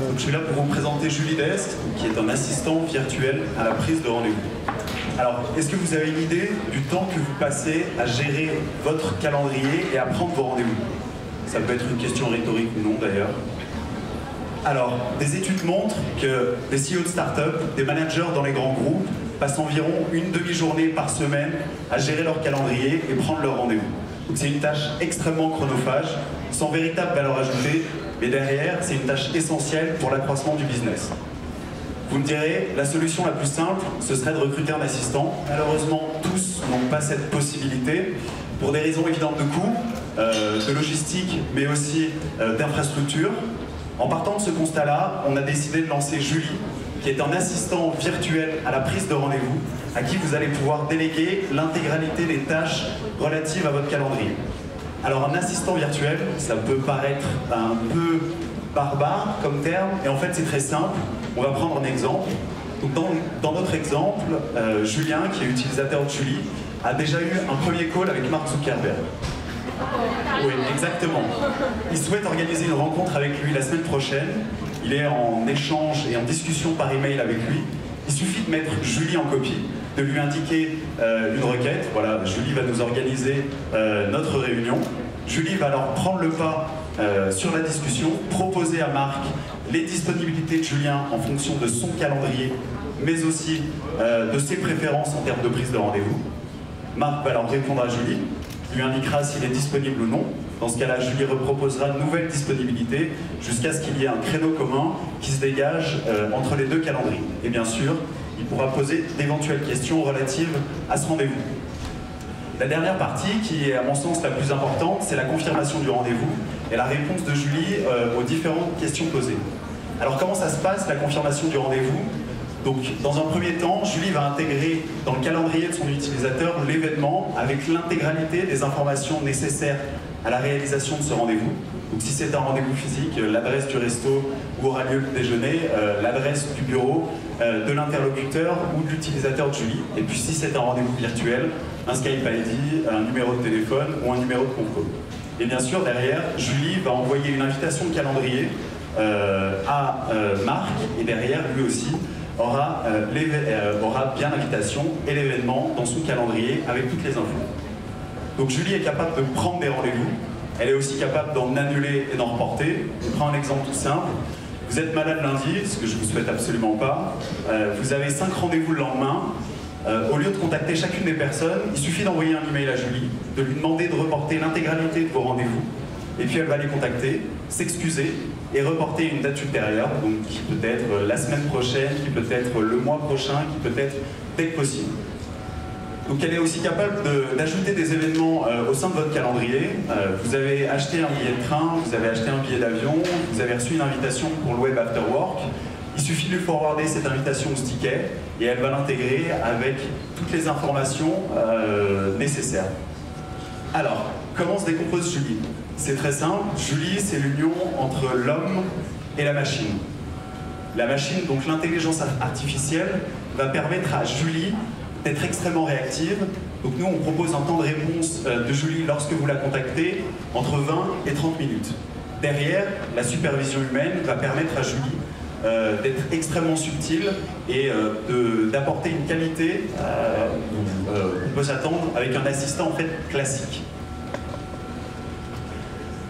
Donc, je suis là pour vous présenter Julie Dest, qui est un assistant virtuel à la prise de rendez-vous. Alors, est-ce que vous avez une idée du temps que vous passez à gérer votre calendrier et à prendre vos rendez-vous? Ça peut être une question rhétorique ou non d'ailleurs. Alors, des études montrent que des CEO de start-up, des managers dans les grands groupes, passent environ une demi-journée par semaine à gérer leur calendrier et prendre leur rendez-vous. Donc c'est une tâche extrêmement chronophage, sans véritable valeur ajoutée, mais derrière, c'est une tâche essentielle pour l'accroissement du business. Vous me direz, la solution la plus simple, ce serait de recruter un assistant. Malheureusement, tous n'ont pas cette possibilité, pour des raisons évidentes de coût, de logistique, mais aussi d'infrastructure. En partant de ce constat-là, on a décidé de lancer Julie, qui est un assistant virtuel à la prise de rendez-vous, à qui vous allez pouvoir déléguer l'intégralité des tâches relatives à votre calendrier. Alors un assistant virtuel, ça peut paraître un peu barbare comme terme, et en fait c'est très simple. On va prendre un exemple. Donc dans notre exemple, Julien, qui est utilisateur de Julie, a déjà eu un premier call avec Mark Zuckerberg. Oui, exactement. Il souhaite organiser une rencontre avec lui la semaine prochaine. Il est en échange et en discussion par email avec lui. Il suffit de mettre Julie en copie, de lui indiquer une requête. Voilà, Julie va nous organiser notre réunion. Julie va alors prendre le pas sur la discussion, proposer à Marc les disponibilités de Julien en fonction de son calendrier, mais aussi de ses préférences en termes de prise de rendez-vous. Marc va alors répondre à Julie, lui indiquera s'il est disponible ou non. Dans ce cas-là, Julie reproposera de nouvelles disponibilités jusqu'à ce qu'il y ait un créneau commun qui se dégage entre les deux calendriers. Et bien sûr, il pourra poser d'éventuelles questions relatives à ce rendez-vous. La dernière partie, qui est à mon sens la plus importante, c'est la confirmation du rendez-vous et la réponse de Julie aux différentes questions posées. Alors comment ça se passe, la confirmation du rendez-vous? Donc, dans un premier temps, Julie va intégrer dans le calendrier de son utilisateur l'événement avec l'intégralité des informations nécessaires à la réalisation de ce rendez-vous. Donc, si c'est un rendez-vous physique, l'adresse du resto où aura lieu le déjeuner, l'adresse du bureau, de l'interlocuteur ou de l'utilisateur de Julie. Et puis, si c'est un rendez-vous virtuel, un Skype ID, un numéro de téléphone ou un numéro de conf call. Et bien sûr, derrière, Julie va envoyer une invitation de calendrier à Marc, et derrière, lui aussi, aura bien l'invitation et l'événement dans son calendrier avec toutes les infos. Donc Julie est capable de prendre des rendez-vous, elle est aussi capable d'en annuler et d'en reporter. Je prends un exemple tout simple. Vous êtes malade lundi, ce que je vous souhaite absolument pas, vous avez 5 rendez-vous le lendemain. Au lieu de contacter chacune des personnes, il suffit d'envoyer un email à Julie, de lui demander de reporter l'intégralité de vos rendez-vous, et puis elle va les contacter, s'excuser et reporter une date ultérieure, donc qui peut être la semaine prochaine, qui peut être le mois prochain, qui peut être dès que possible. Donc elle est aussi capable d'ajouter des événements au sein de votre calendrier. Vous avez acheté un billet de train, vous avez acheté un billet d'avion, vous avez reçu une invitation pour le Web After Work. Il suffit de lui forwarder cette invitation au ticket et elle va l'intégrer avec toutes les informations nécessaires. Alors, comment se décompose Julie? C'est très simple. Julie, c'est l'union entre l'homme et la machine. La machine, donc l'intelligence artificielle, va permettre à Julie d'être extrêmement réactive. Donc nous, on propose un temps de réponse de Julie lorsque vous la contactez entre 20 et 30 minutes. Derrière, la supervision humaine va permettre à Julie d'être extrêmement subtile et d'apporter une qualité qu'on peut s'attendre avec un assistant en fait classique.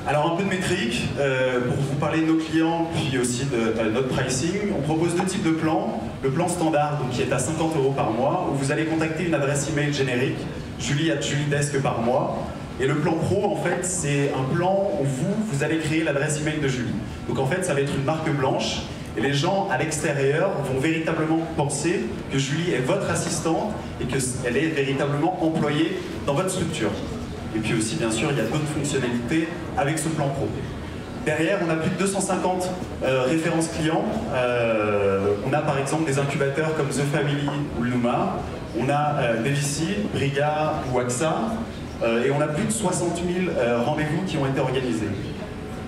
Alors un peu de métrique, pour vous parler de nos clients, puis aussi de notre pricing, on propose 2 types de plans. Le plan standard, donc, qui est à 50 € par mois, où vous allez contacter une adresse email générique, julie@juliedesk par mois. Et le plan pro, en fait, c'est un plan où vous allez créer l'adresse email de Julie. Donc en fait, ça va être une marque blanche, et les gens à l'extérieur vont véritablement penser que Julie est votre assistante et qu'elle est véritablement employée dans votre structure. Et puis aussi, bien sûr, il y a d'autres fonctionnalités avec ce plan pro. Derrière, on a plus de 250 références clients. On a par exemple des incubateurs comme The Family ou Luma. On a Devici, Briga ou AXA. Et on a plus de 60 000 rendez-vous qui ont été organisés.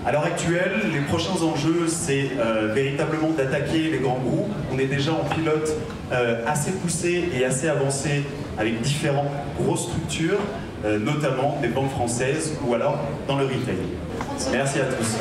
À l'heure actuelle, les prochains enjeux, c'est véritablement d'attaquer les grands groupes. On est déjà en pilote assez poussé et assez avancé avec différentes grosses structures, notamment des banques françaises ou alors dans le retail. Merci à tous.